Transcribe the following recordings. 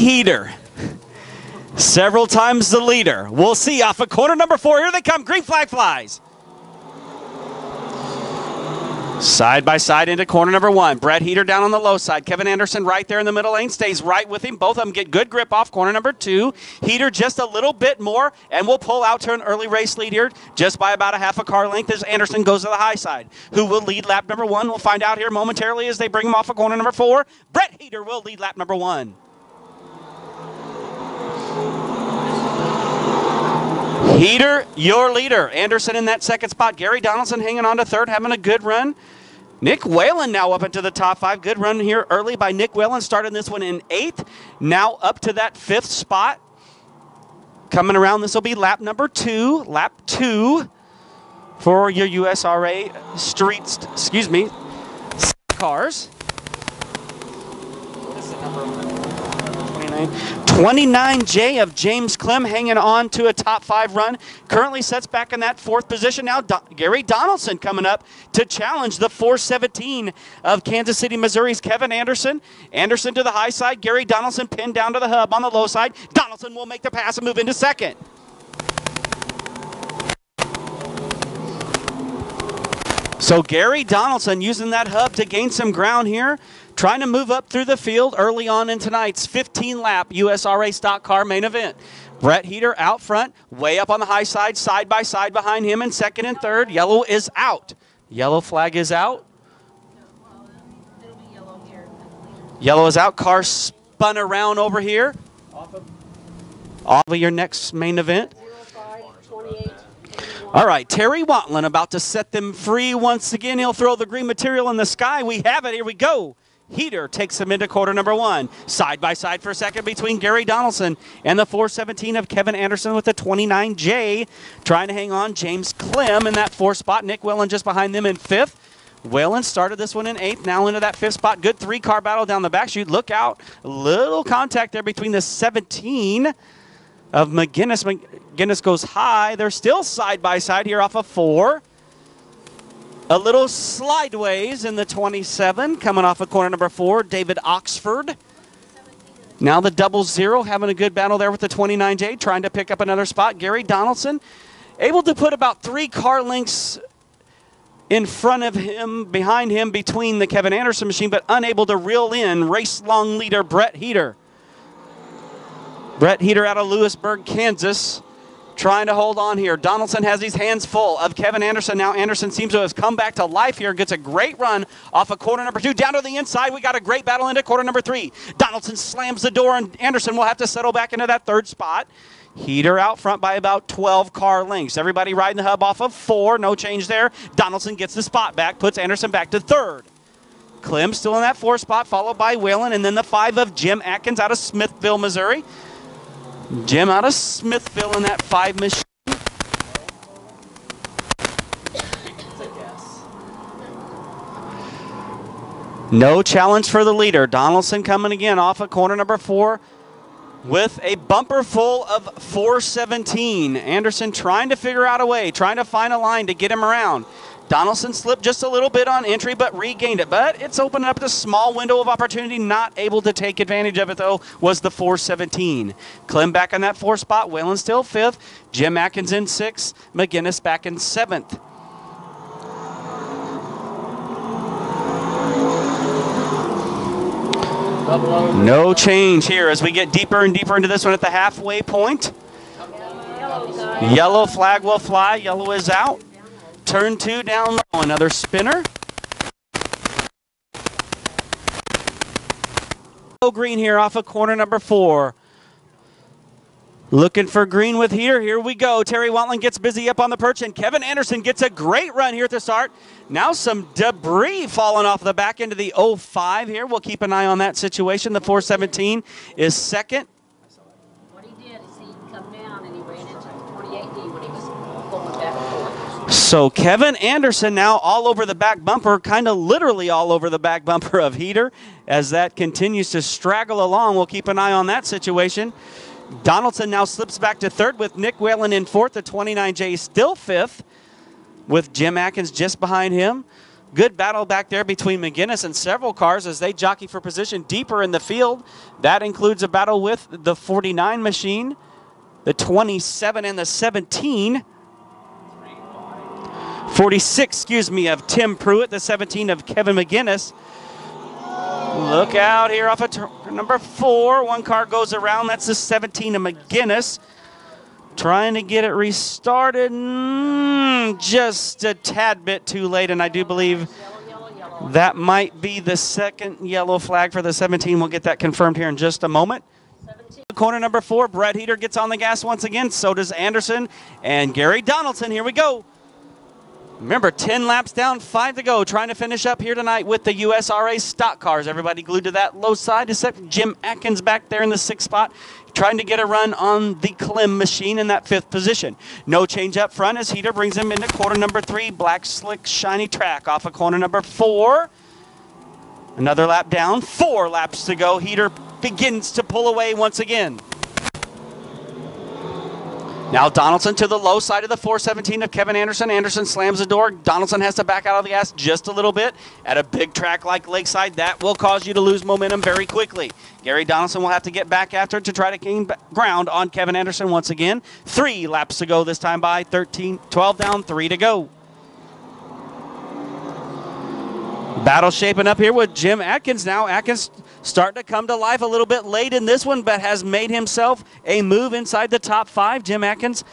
Heater. Several times the leader. We'll see off of corner number 4. Here they come. Green flag flies. Side by side into corner number 1. Brett Heater down on the low side. Kevin Anderson right there in the middle lane. Stays right with him. Both of them get good grip off corner number 2. Heater just a little bit more, and we'll pull out to an early race lead here just by about a half a car length as Anderson goes to the high side. Who will lead lap number 1? We'll find out here momentarily as they bring him off of corner number 4. Brett Heater will lead lap number 1. Heater, your leader. Anderson in that second spot. Gary Donaldson hanging on to third, having a good run. Nick Whalen now up into the top 5. Good run here early by Nick Whalen. Started this one in 8th. Now up to that 5th spot. Coming around, this will be lap number 2. Lap 2 for your USRA streets, cars. What is the number? 29J of James Clem hanging on to a top 5 run. Currently sets back in that 4th position. Now Gary Donaldson coming up to challenge the 417 of Kansas City, Missouri's Kevin Anderson. Anderson to the high side. Gary Donaldson pinned down to the hub on the low side. Donaldson will make the pass and move into second. So Gary Donaldson using that hub to gain some ground here. Trying to move up through the field early on in tonight's 15-lap USRA stock car main event. Brett Heater out front, way up on the high side by side behind him in second and third. Yellow is out. Yellow flag is out. Yellow is out. Car spun around over here. Off of your next main event. All right, Terry Watlin about to set them free once again. He'll throw the green material in the sky. We have it. Here we go. Heater takes him into quarter number 1. Side by side for a second between Gary Donaldson and the 417 of Kevin Anderson with the 29J. Trying to hang on James Clem in that 4th spot. Nick Whalen just behind them in 5th. Whalen started this one in 8th, now into that 5th spot. Good 3-car battle down the back chute. Look out. Little contact there between the 17 of McGinnis. McGinnis goes high. They're still side by side here off of 4. A little slideways in the 27, coming off of corner number 4, David Oxford. Now the 00 having a good battle there with the 29J, trying to pick up another spot. Gary Donaldson able to put about 3 car lengths in front of him, behind him, between the Kevin Anderson machine, but unable to reel in race-long leader Brett Heater. Brett Heater out of Lewisburg, Kansas. Trying to hold on here. Donaldson has his hands full of Kevin Anderson. Now Anderson seems to have come back to life here. Gets a great run off of corner number 2. Down to the inside. We got a great battle into corner number 3. Donaldson slams the door, and Anderson will have to settle back into that 3rd spot. Heater out front by about 12 car lengths. Everybody riding the hub off of 4. No change there. Donaldson gets the spot back. Puts Anderson back to 3rd. Clem still in that 4th spot, followed by Whalen, and then the 5 of Jim Atkins out of Smithville, Missouri. Jim out of Smithville in that 5 machine. No challenge for the leader. Donaldson coming again off of corner number 4 with a bumper full of 417. Anderson trying to figure out a way, trying to find a line to get him around. Donaldson slipped just a little bit on entry, but regained it. But it's opened up a small window of opportunity. Not able to take advantage of it, though, was the 417. Clem back on that 4th spot. Whalen still 5th. Jim Atkins in 6th. McGinnis back in 7th. No change here as we get deeper and deeper into this one at the halfway point. Yellow flag will fly. Yellow is out. Turn 2 down low, another spinner. Green here off of corner number 4. Looking for green with Heater. Here we go. Terry Watlin gets busy up on the perch, and Kevin Anderson gets a great run here at the start. Now some debris falling off the back end of the 05 here. We'll keep an eye on that situation. The 417 is second. What he did is he come down and he ran into 28D when he was going back and forth. So Kevin Anderson now all over the back bumper, kind of literally all over the back bumper of Heater. As that continues to straggle along, we'll keep an eye on that situation. Donaldson now slips back to 3rd with Nick Whalen in 4th. The 29J still 5th with Jim Atkins just behind him. Good battle back there between McGinnis and several cars as they jockey for position deeper in the field. That includes a battle with the 49 machine, the 27 and the 17. 46, excuse me, of Tim Pruitt, the 17 of Kevin McGinnis. Look out here off of number 4. One car goes around. That's the 17 of McGinnis. Trying to get it restarted. Just a tad bit too late, and I do believe that might be the second yellow flag for the 17. We'll get that confirmed here in just a moment. 17. Corner number 4, Brett Heater gets on the gas once again. So does Anderson and Gary Donaldson. Here we go. Remember, 10 laps down, 5 to go. Trying to finish up here tonight with the USRA stock cars. Everybody glued to that low side, except Jim Atkins back there in the 6th spot, trying to get a run on the Klim machine in that 5th position. No change up front as Heater brings him into corner number 3. Black, slick, shiny track off of corner number 4. Another lap down, 4 laps to go. Heater begins to pull away once again. Now Donaldson to the low side of the 417 of Kevin Anderson. Anderson slams the door. Donaldson has to back out of the gas just a little bit. At a big track like Lakeside, that will cause you to lose momentum very quickly. Gary Donaldson will have to get back after it to try to gain ground on Kevin Anderson once again. 3 laps to go this time by 12 down, 3 to go. Battle shaping up here with Jim Atkins now. Atkins starting to come to life a little bit late in this one, but has made himself a move inside the top 5. Jim Atkins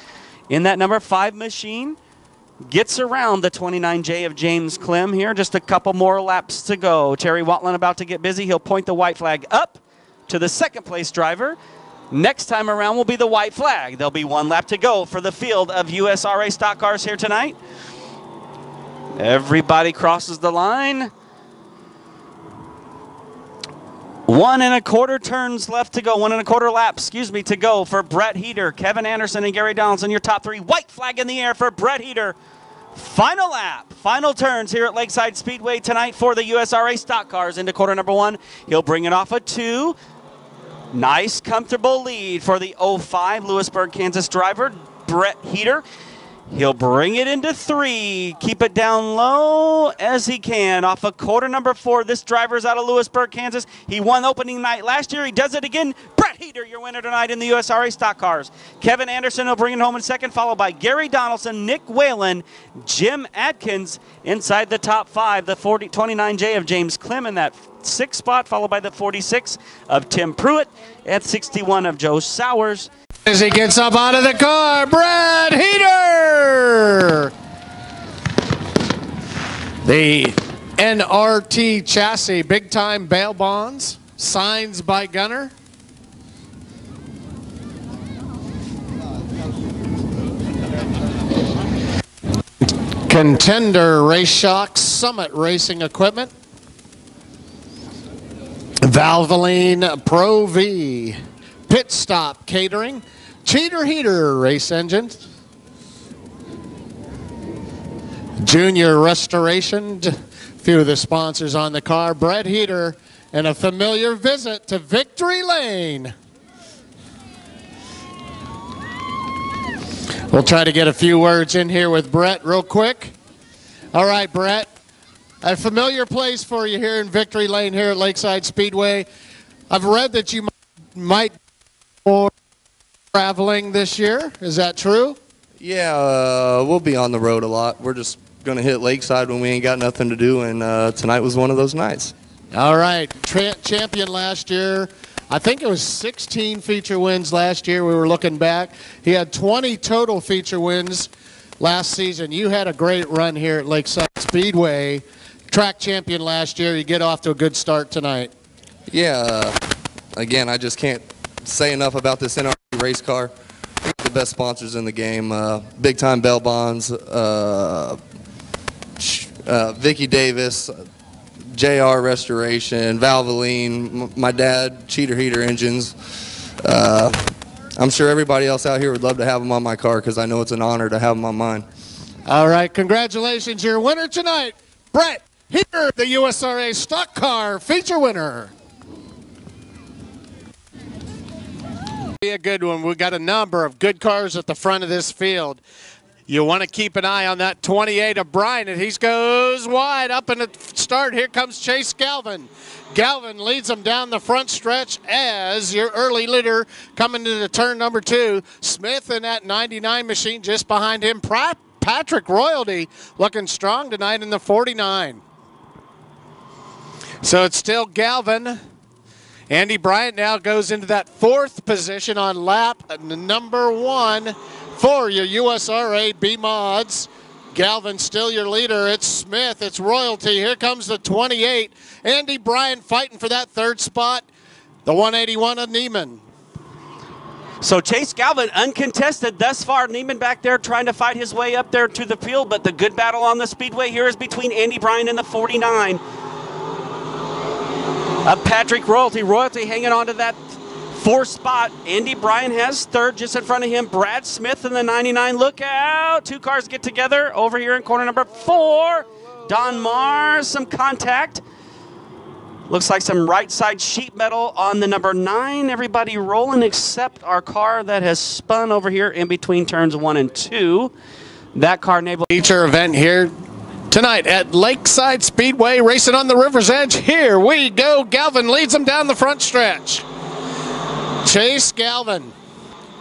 in that number 5 machine gets around the 29J of James Klim here. Just a couple more laps to go. Terry Watland about to get busy. He'll point the white flag up to the 2nd place driver. Next time around will be the white flag. There'll be 1 lap to go for the field of USRA stock cars here tonight. Everybody crosses the line. 1 1/4 turns left to go. 1 1/4 laps, excuse me, to go for Brett Heater, Kevin Anderson, and Gary Donaldson. Your top 3. White flag in the air for Brett Heater. Final lap, final turns here at Lakeside Speedway tonight for the USRA stock cars into corner number 1. He'll bring it off a 2. Nice, comfortable lead for the 05 Lewisburg, Kansas driver, Brett Heater. He'll bring it into 3, keep it down low as he can. Off of corner number 4, this driver's out of Lewisburg, Kansas. He won opening night last year. He does it again. Brett Heater, your winner tonight in the USRA stock cars. Kevin Anderson will bring it home in 2nd, followed by Gary Donaldson, Nick Whalen, Jim Atkins inside the top 5. The 29J of James Klim in that 6th spot, followed by the 46 of Tim Pruitt and 61 of Joe Sowers. As he gets up out of the car, Brett Heater! The NRT chassis, big time bail bonds, signs by Gunner. Contender Race Shock Summit Racing Equipment. Valvoline Pro V. Pit Stop Catering. Cheater Heater Race Engines. Junior Restoration. A few of the sponsors on the car. Brett Heater and a familiar visit to Victory Lane. We'll try to get a few words in here with Brett real quick. All right, Brett. A familiar place for you here in Victory Lane here at Lakeside Speedway. I've read that you might be traveling this year. Is that true? Yeah, we'll be on the road a lot. We're just going to hit Lakeside when we ain't got nothing to do, and tonight was one of those nights. All right. Champion last year. I think it was 16 feature wins last year. We were looking back. He had 20 total feature wins last season. You had a great run here at Lakeside Speedway. Track champion last year. You get off to a good start tonight. Yeah, again, I just can't say enough about this NRT race car. The best sponsors in the game. Big time bail bonds, Vicky Davis, JR Restoration, Valvoline, my dad, Cheater Heater Engines. I'm sure everybody else out here would love to have them on my car because I know it's an honor to have them on mine. All right, congratulations. Your winner tonight, Brett Heater, the USRA stock car feature winner. Be a good one. We've got a number of good cars at the front of this field. You want to keep an eye on that 28 of Bryant, and he goes wide up in the start. Here comes Chase Galvin. Galvin leads him down the front stretch as your early leader coming into turn number 2. Smith in that 99 machine just behind him. Patrick Royalty looking strong tonight in the 49. So it's still Galvin. Andy Bryant now goes into that 4th position on lap number 1 for your USRA B mods. Galvin still your leader. It's Smith. It's Royalty. Here comes the 28. Andy Bryant fighting for that 3rd spot. The 181 of Neiman. So Chase Galvin uncontested thus far. Neiman back there trying to fight his way up there to the field, but the good battle on the Speedway here is between Andy Bryant and the 49 of Patrick Royalty. Royalty hanging on to that 4th spot. Andy Bryant has 3rd just in front of him. Brad Smith in the 99. Look out. 2 cars get together over here in corner number 4. Don Mars, some contact. Looks like some right side sheet metal on the number 9. Everybody rolling except our car that has spun over here in between turns 1 and 2. That car enabled Feature event here tonight at Lakeside Speedway, racing on the river's edge. Here we go. Galvin leads them down the front stretch. Chase Galvin.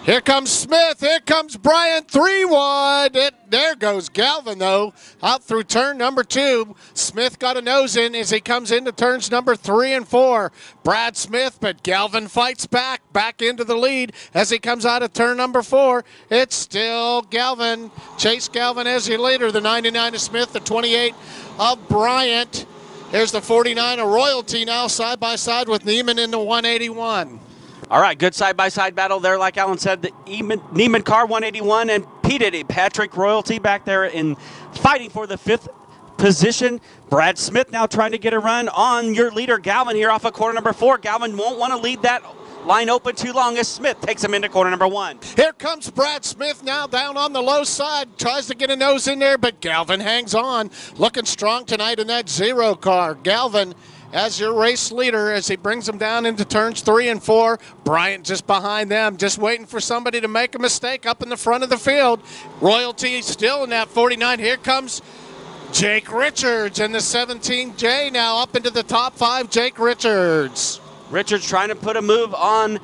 Here comes Smith. Here comes Bryant. 3 wide. There goes Galvin, though, out through turn number 2. Smith got a nose in as he comes into turns number 3 and 4. Brad Smith, but Galvin fights back into the lead as he comes out of turn number 4. It's still Galvin. Chase Galvin as your leader. The 99 of Smith, the 28 of Bryant. Here's the 49 of Royalty now side by side with Neiman in the 181. All right, good side-by-side battle there. Like Alan said, the Neiman car 181 and P. Diddy, Patrick Royalty back there in fighting for the 5th position. Brad Smith now trying to get a run on your leader, Galvin, here off of corner number 4. Galvin won't want to lead that line open too long as Smith takes him into corner number 1. Here comes Brad Smith now down on the low side. Tries to get a nose in there, but Galvin hangs on. Looking strong tonight in that 0 car. Galvin as your race leader as he brings them down into turns 3 and 4. Bryant just behind them, just waiting for somebody to make a mistake up in the front of the field. Royalty still in that 49. Here comes Jake Richards and the 17J now up into the top 5. Jake Richards. Richards trying to put a move on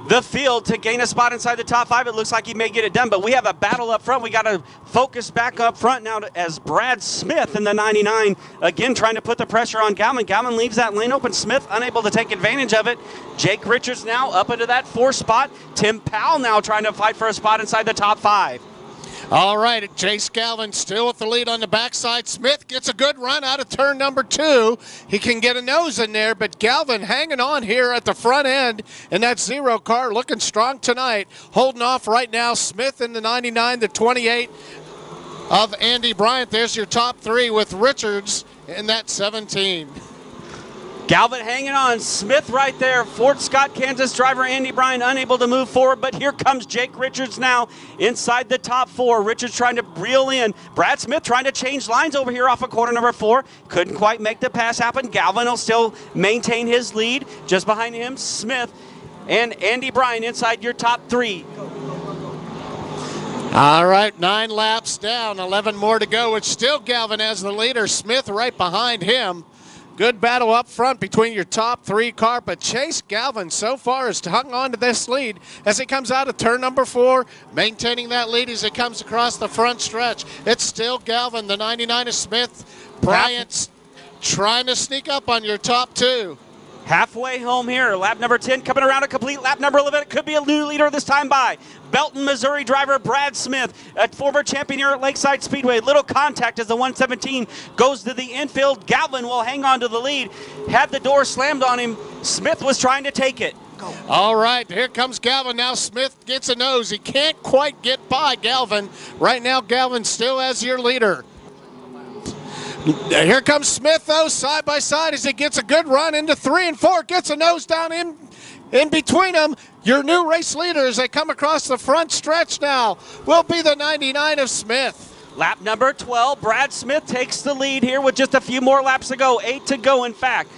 the field to gain a spot inside the top 5. It looks like he may get it done, but we have a battle up front. We got to focus back up front now as Brad Smith in the 99 again trying to put the pressure on Galvin. Galvin leaves that lane open. Smith unable to take advantage of it. Jake Richards now up into that 4 spot. Tim Powell now trying to fight for a spot inside the top 5. All right, Chase Galvin still with the lead on the backside. Smith gets a good run out of turn number 2. He can get a nose in there, but Galvin hanging on here at the front end in that 0 car, looking strong tonight. Holding off right now, Smith in the 99, the 28 of Andy Bryant. There's your top 3 with Richards in that 17. Galvin hanging on. Smith right there. Fort Scott, Kansas driver Andy Bryant unable to move forward, but here comes Jake Richards now inside the top 4. Richards trying to reel in. Brad Smith trying to change lines over here off of corner number 4. Couldn't quite make the pass happen. Galvin will still maintain his lead. Just behind him, Smith and Andy Bryant inside your top 3. All right, 9 laps down, 11 more to go. It's still Galvin as the leader. Smith right behind him. Good battle up front between your top 3 car, but Chase Galvin so far has hung on to this lead as he comes out of turn number 4, maintaining that lead as it comes across the front stretch. It's still Galvin, the 99 of Smith. Bryant's trying to sneak up on your top 2. Halfway home here, lap number 10 coming around a complete lap number 11. It could be a new leader this time by Belton, Missouri driver Brad Smith, a former champion here at Lakeside Speedway. Little contact as the 117 goes to the infield. Galvin will hang on to the lead. Had the door slammed on him. Smith was trying to take it. All right, here comes Galvin. Now Smith gets a nose. He can't quite get by Galvin. Right now, Galvin still as your leader. Here comes Smith, though, side by side as he gets a good run into 3 and 4. Gets a nose down in between them. Your new race leader as they come across the front stretch now will be the 99 of Smith. Lap number 12, Brad Smith takes the lead here with just a few more laps to go. 8 to go, in fact.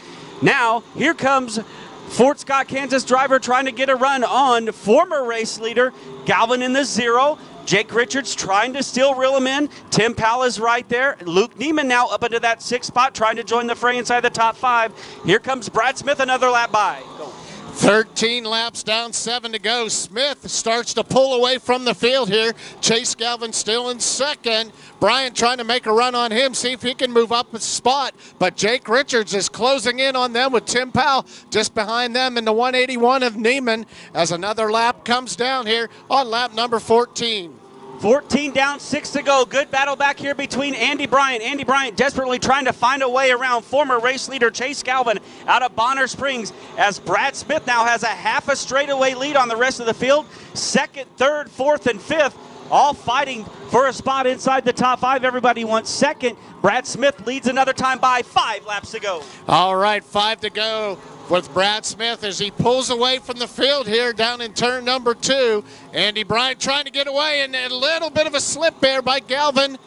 Now, here comes Fort Scott, Kansas driver trying to get a run on former race leader Galvin in the 0. Jake Richards trying to still reel him in. Tim Powell is right there. Luke Neiman now up into that 6th spot, trying to join the fray inside the top 5. Here comes Brad Smith, another lap by. Go. 13 laps down, 7 to go. Smith starts to pull away from the field here. Chase Galvin still in second. Bryant trying to make a run on him, see if he can move up a spot. But Jake Richards is closing in on them with Tim Powell just behind them in the 181 of Neiman as another lap comes down here on lap number 14. 14 down, 6 to go. Good battle back here between Andy Bryant. Andy Bryant desperately trying to find a way around former race leader Chase Galvin out of Bonner Springs, as Brad Smith now has a half a straightaway lead on the rest of the field. 2nd, 3rd, 4th, and 5th, all fighting for a spot inside the top 5. Everybody wants 2nd. Brad Smith leads another time by 5 laps to go. All right, 5 to go with Brad Smith as he pulls away from the field here down in turn number 2. Andy Bryant trying to get away, and a little bit of a slip there by Galvin.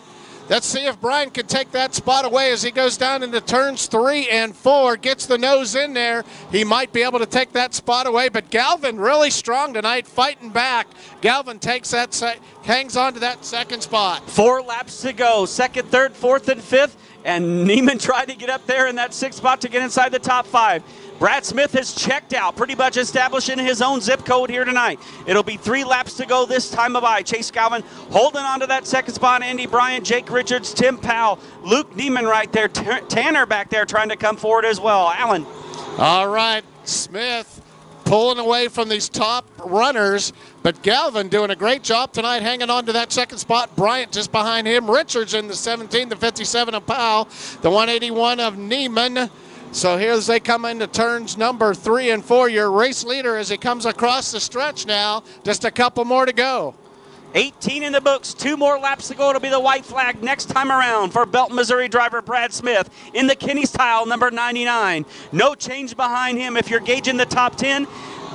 Let's see if Bryant can take that spot away as he goes down into turns 3 and 4, gets the nose in there. He might be able to take that spot away, but Galvin really strong tonight, fighting back. Galvin takes that, hangs on to that 2nd spot. 4 laps to go, 2nd, 3rd, 4th, and 5th, and Neiman tried to get up there in that 6th spot to get inside the top 5. Brad Smith has checked out, pretty much establishing his own zip code here tonight. It'll be 3 laps to go this time of by. Chase Galvin holding on to that 2nd spot. Andy Bryant, Jake Richards, Tim Powell, Luke Neiman right there. Tanner back there trying to come forward as well. Alan. All right, Smith pulling away from these top runners, but Galvin doing a great job tonight hanging on to that 2nd spot. Bryant just behind him. Richards in the 17, the 57 of Powell, the 181 of Neiman. So here as they come into turns number 3 and 4, your race leader as he comes across the stretch now. Just a couple more to go. 18 in the books, 2 more laps to go. It'll be the white flag next time around for Belton, Missouri driver Brad Smith in the Kenny's tile, number 99. No change behind him if you're gauging the top 10.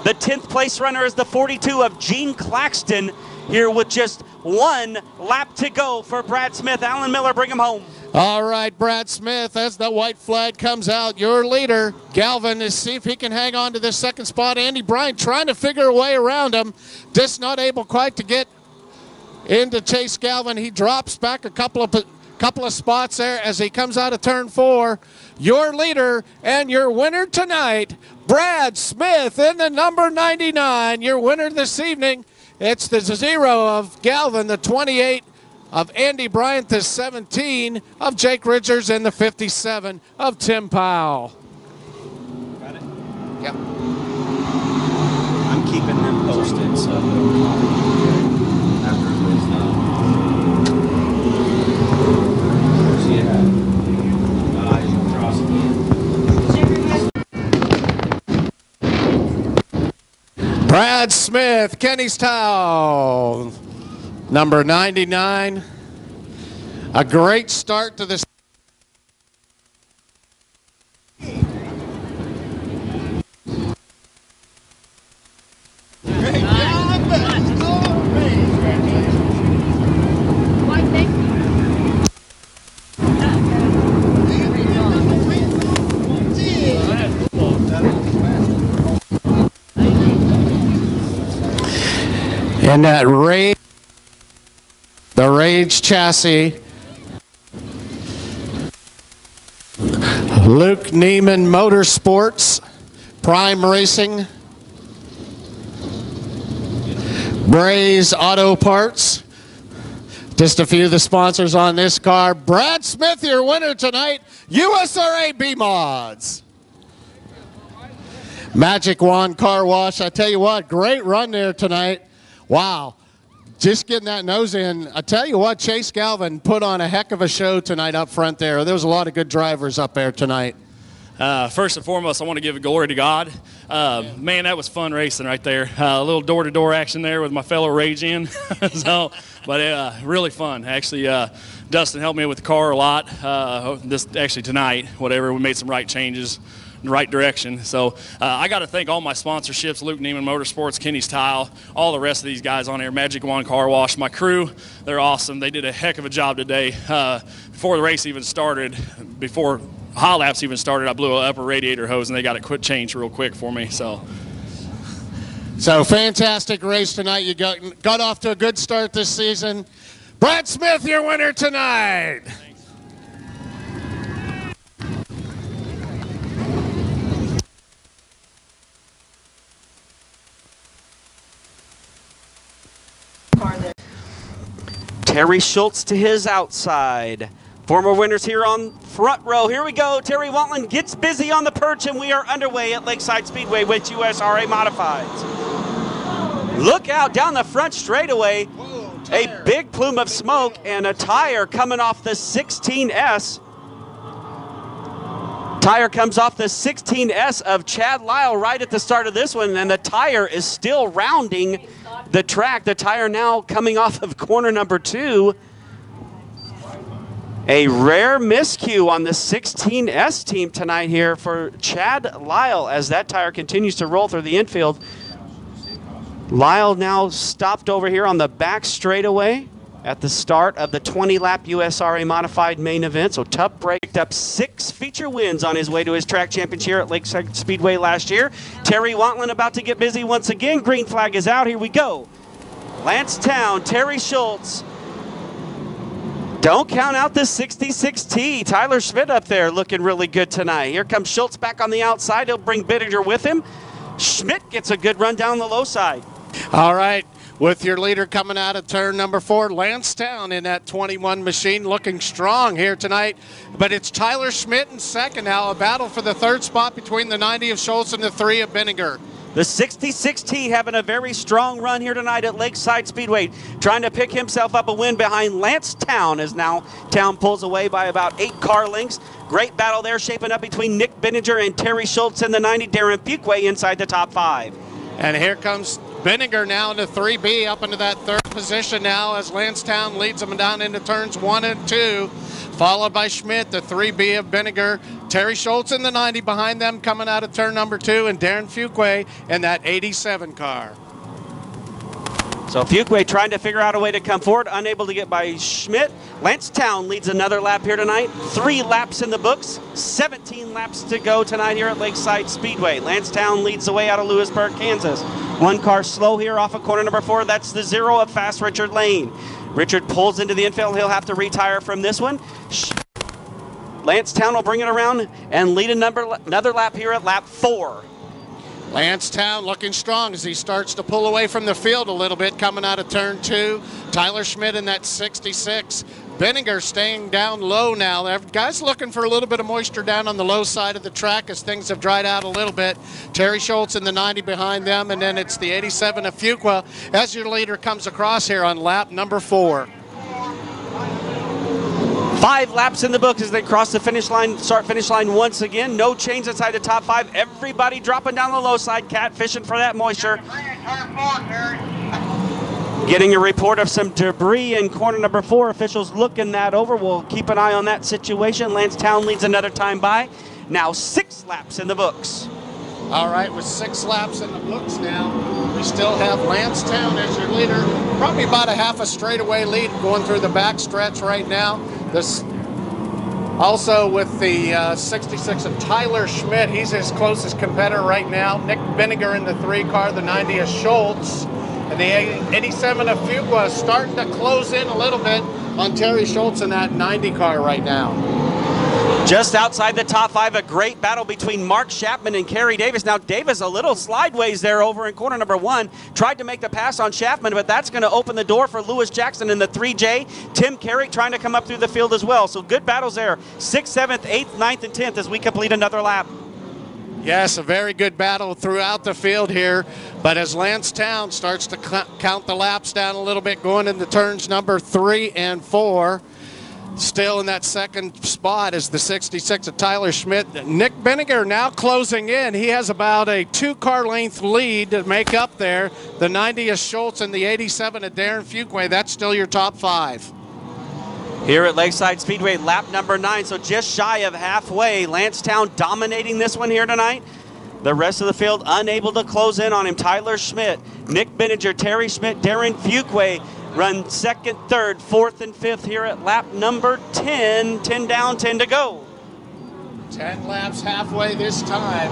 The 10th place runner is the 42 of Gene Claxton here with just 1 lap to go for Brad Smith. Alan Miller, bring him home. All right, Brad Smith, as the white flag comes out, your leader, Galvin, is see if he can hang on to this 2nd spot. Andy Bryant trying to figure a way around him, just not able quite to get into Chase Galvin. He drops back a couple of spots there as he comes out of turn 4. Your leader and your winner tonight, Brad Smith in the number 99. Your winner this evening, it's the 0 of Galvin, the 28 of Andy Bryant, the 17 of Jake Richards, and the 57 of Tim Powell. Got it? Yep. I'm keeping them posted, so. Brad Smith, Kenny's Towel, number 99. A great start to this. And that Rage, the Rage chassis, Luke Neiman Motorsports, Prime Racing, Braze Auto Parts, just a few of the sponsors on this car. Brad Smith, your winner tonight, USRA B-Mods. Magic Wand Car Wash, I tell you what, great run there tonight. Wow, just getting that nose in. I tell you what, Chase Galvin put on a heck of a show tonight up front there. There was a lot of good drivers up there tonight. First and foremost, I want to give glory to God. Man, that was fun racing right there. A little door-to-door action there with my fellow Rage in. But really fun. Actually, Dustin helped me with the car a lot. Actually tonight, whatever, we made some right changes in the right direction. So I got to thank all my sponsorships, Luke Neiman Motorsports, Kenny's Tile, all the rest of these guys on here, Magic Wand Car Wash, my crew. They're awesome. They did a heck of a job today. Before the race even started, before hot laps even started, I blew an upper radiator hose and they got it changed real quick for me. So So fantastic race tonight. You got off to a good start this season. Brad Smith, your winner tonight. Terry Schultz to his outside. Former winners here on front row. Here we go. Terry Wantland gets busy on the perch, and we are underway at Lakeside Speedway with USRA Modifieds. Look out down the front straightaway. A big plume of smoke and a tire coming off the 16S. Tire comes off the 16S of Chad Lyle right at the start of this one, and the tire is still rounding the track. The tire now coming off of corner number 2. A rare miscue on the 16S team tonight here for Chad Lyle as that tire continues to roll through the infield. Lyle now stopped over here on the back straightaway at the start of the 20-lap USRA Modified main event. So Tupp picked up 6 feature wins on his way to his track championship here at Lakeside Speedway last year. Terry Wantland about to get busy once again. Green flag is out. Here we go. Landstown, Terry Schultz. Don't count out the 66T. Tyler Schmidt up there looking really good tonight. Here comes Schultz back on the outside. He'll bring Bittinger with him. Schmidt gets a good run down the low side. All right, with your leader coming out of turn number 4, Landstown in that 21 machine, looking strong here tonight. But it's Tyler Schmidt in second now, a battle for the 3rd spot between the 90 of Schultz and the 3 of Bittinger. The 66T having a very strong run here tonight at Lakeside Speedway, trying to pick himself up a win behind Landstown as now Town pulls away by about 8 car lengths. Great battle there shaping up between Nick Bittinger and Terry Schultz in the 90. Darren Fuqua inside the top 5. And here comes Bittinger now into 3B, up into that 3rd position now as Landstown leads them down into turns 1 and 2. Followed by Schmidt, the 3B of Bittinger. Terry Schultz in the 90 behind them coming out of turn number 2, and Darren Fuqua in that 87 car. So Fuqua trying to figure out a way to come forward, unable to get by Schmidt. Landstown leads another lap here tonight. 3 laps in the books, 17 laps to go tonight here at Lakeside Speedway. Landstown leads the way out of Lewisburg, Kansas. 1 car slow here off of corner number 4. That's the 0 of Fast Richard Lane. Richard pulls into the infield. He'll have to retire from this one. Landstown will bring it around and lead another lap here at lap 4. Landstown looking strong as he starts to pull away from the field a little bit coming out of turn 2. Tyler Schmidt in that 66. Bittinger staying down low now. The guys looking for a little bit of moisture down on the low side of the track as things have dried out a little bit. Terry Schultz in the 90 behind them, and then it's the 87 of Fuqua as your leader comes across here on lap number 4. 5 laps in the books as they cross the finish line, start-finish line once again. No change inside the top 5. Everybody dropping down the low side, catfishing for that moisture. Getting a report of some debris in corner number 4. Officials looking that over. We'll keep an eye on that situation. Landstown leads another time by. Now 6 laps in the books. All right, with 6 laps in the books now, we still have Landstown as your leader. Probably about a half a straightaway lead going through the back stretch right now. This also with the 66 of Tyler Schmidt. He's his closest competitor right now. Nick Bittinger in the 3 car, the 90 of Schultz. And the 87 of Fuqua is starting to close in a little bit on Terry Schultz in that 90 car right now. Just outside the top 5, a great battle between Mark Chapman and Kerry Davis. Now Davis a little slideways there over in corner number 1. Tried to make the pass on Chapman, but that's going to open the door for Lewis Jackson in the 3J. Tim Carrick trying to come up through the field as well. So good battles there. 6th, 7th, 8th, 9th, and 10th as we complete another lap. Yes, a very good battle throughout the field here. But as Landstown starts to count the laps down a little bit, going into turns number 3 and 4, still in that 2nd spot is the 66 of Tyler Schmidt. Nick Bittinger now closing in. He has about a 2-car length lead to make up there. The 90 of Schultz and the 87 of Darren Fuqua. That's still your top 5. Here at Lakeside Speedway, lap number 9, so just shy of halfway. Landstown dominating this one here tonight. The rest of the field unable to close in on him. Tyler Schmidt, Nick Bittinger, Terry Schmidt, Darren Fuqua run 2nd, 3rd, 4th, and 5th here at lap number 10. 10 down, 10 to go. 10 laps halfway this time.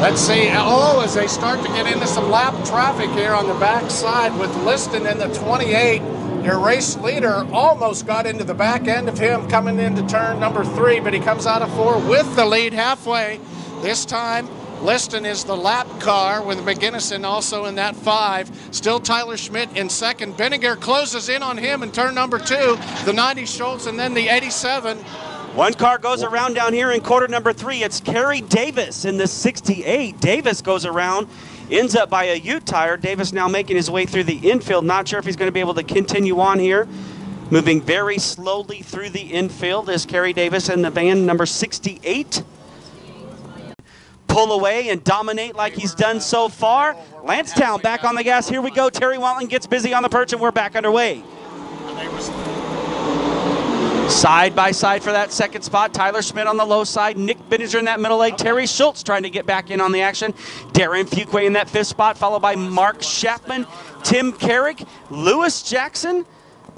Let's see. Oh, as they start to get into some lap traffic here on the backside with Liston in the 28. Your race leader almost got into the back end of him coming into turn number 3, but he comes out of 4 with the lead halfway. This time, Liston is the lap car with McGinnison also in that 5. Still Tyler Schmidt in second. Benninger closes in on him in turn number 2. The 90 Schultz and then the 87. One car goes around down here in quarter number 3. It's Kerry Davis in the 68. Davis goes around, ends up by a Ute tire. Davis now making his way through the infield. Not sure if he's going to be able to continue on here. Moving very slowly through the infield is Kerry Davis in the van number 68. Pull away and dominate like he's done so far. Landstown back on the gas. Here we go. Terry Watling gets busy on the perch and we're back underway. Side by side for that second spot. Tyler Schmidt on the low side. Nick Benninger in that middle leg. Terry Schultz trying to get back in on the action. Darren Fuqua in that 5th spot, followed by Mark Schaffman, Tim Carrick, Lewis Jackson,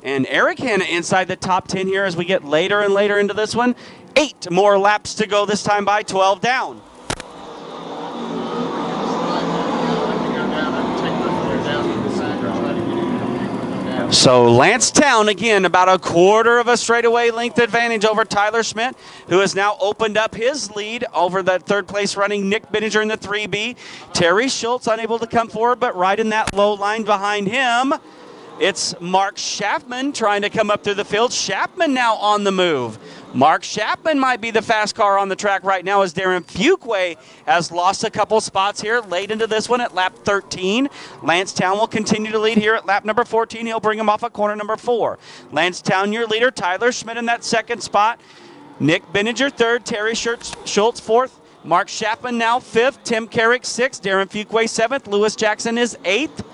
and Eric Hanna inside the top 10 here as we get later and later into this one. 8 more laps to go, this time by 12 down. So Landstown, again, about a quarter of a straightaway length advantage over Tyler Schmidt, who has now opened up his lead over that 3rd place running Nick Benninger in the 3B. Terry Schultz unable to come forward, but right in that low line behind him, it's Mark Schaffman trying to come up through the field. Schaffman now on the move. Mark Schaffman might be the fast car on the track right now as Darren Fuqua has lost a couple spots here late into this one at lap 13. Landstown will continue to lead here at lap number 14. He'll bring him off at corner number 4. Landstown, your leader. Tyler Schmidt in that 2nd spot. Nick Benninger 3rd. Terry Schultz 4th. Mark Schaffman now 5th. Tim Carrick 6th. Darren Fuqua 7th. Lewis Jackson is 8th.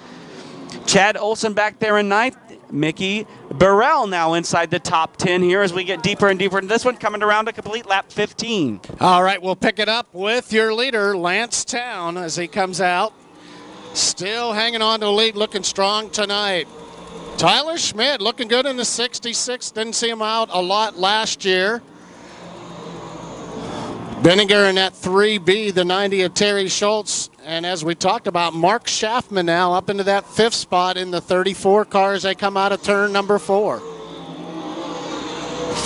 Chad Olson back there in 9th. Mickey Burrell now inside the top 10 here as we get deeper and deeper into this one, coming around to complete lap 15. All right, we'll pick it up with your leader, Landstown, as he comes out. Still hanging on to the lead, looking strong tonight. Tyler Schmidt looking good in the 66. Didn't see him out a lot last year. Benninger in that 3B, the 90 of Terry Schultz. And as we talked about, Mark Schaffman now up into that 5th spot in the 34 car as they come out of turn number 4.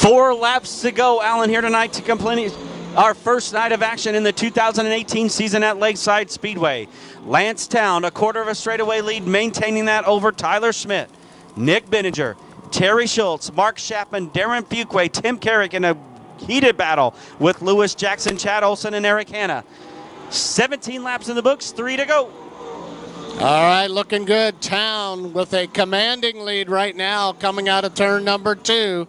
4 laps to go, Alan, here tonight to complete our first night of action in the 2018 season at Lakeside Speedway. Landstown, a quarter of a straightaway lead, maintaining that over Tyler Schmidt, Nick Benninger, Terry Schultz, Mark Schaffman, Darren Fuqua, Tim Carrick in a heated battle with Lewis Jackson, Chad Olson, and Eric Hanna. 17 laps in the books, 3 to go. All right, looking good. Town with a commanding lead right now coming out of turn number 2.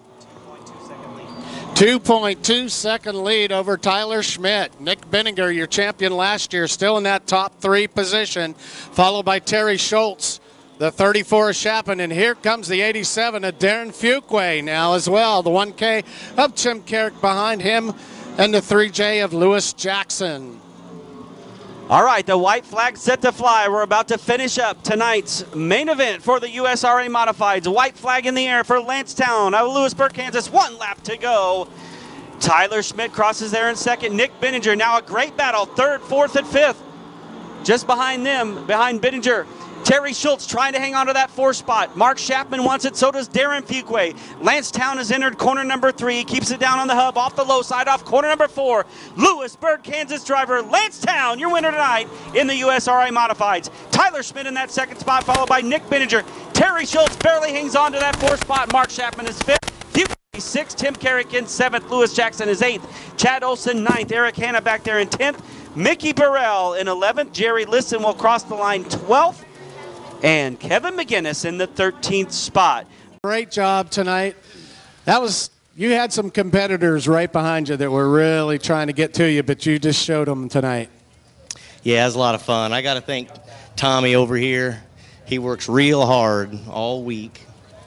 2.2 second lead over Tyler Schmidt. Nick Benninger, your champion last year, still in that top 3 position, followed by Terry Schultz, the 34 of Schaffman, and here comes the 87 of Darren Fuqua now as well. The 1K of Tim Carrick behind him, and the 3J of Lewis Jackson. All right, the white flag set to fly. We're about to finish up tonight's main event for the USRA Modifieds. White flag in the air for Landstown out of Lewisburg, Kansas. 1 lap to go. Tyler Schmidt crosses there in 2nd. Nick Benninger, now a great battle. 3rd, 4th, and 5th. Just behind them, behind Benninger. Terry Schultz trying to hang on to that 4th spot. Mark Schaffman wants it, so does Darren Fuqua. Landstown has entered corner number 3, keeps it down on the hub, off the low side, off corner number 4. Lewisburg, Kansas driver, Landstown, your winner tonight in the USRA Modifieds. Tyler Schmidt in that 2nd spot, followed by Nick Benninger. Terry Schultz barely hangs on to that 4th spot. Mark Schaffman is 5th. Fuqua 6th. Tim Carrick in 7th. Lewis Jackson is 8th. Chad Olson 9th. Eric Hanna back there in 10th. Mickey Burrell in 11th. Jerry Lisson will cross the line 12th. And Kevin McGinnis in the 13th spot. Great job tonight. You had some competitors right behind you that were really trying to get to you, but you just showed them tonight. Yeah, it was a lot of fun. I got to thank Tommy over here. He works real hard all week,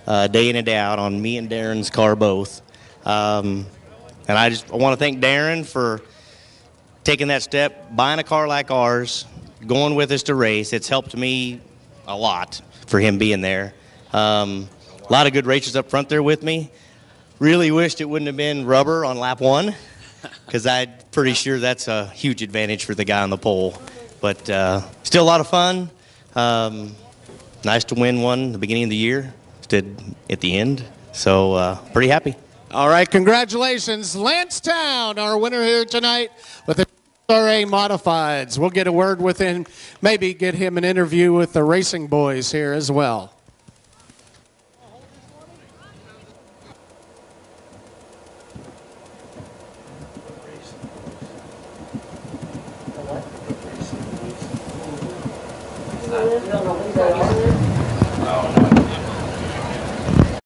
day in and day out on me and Darren's car both. And I want to thank Darren for taking that step, buying a car like ours, going with us to race. It's helped me a lot for him being there. A lot of good races up front there with me. Really wished it wouldn't have been rubber on lap 1. because I'm pretty sure that's a huge advantage for the guy on the pole. But still a lot of fun. Nice to win one at the beginning of the year, did at the end. So pretty happy. All right, congratulations, Landstown, our winner here tonight with the RA Modifieds. We'll get a word with him, maybe get him an interview with the racing boys here as well. We don't know who's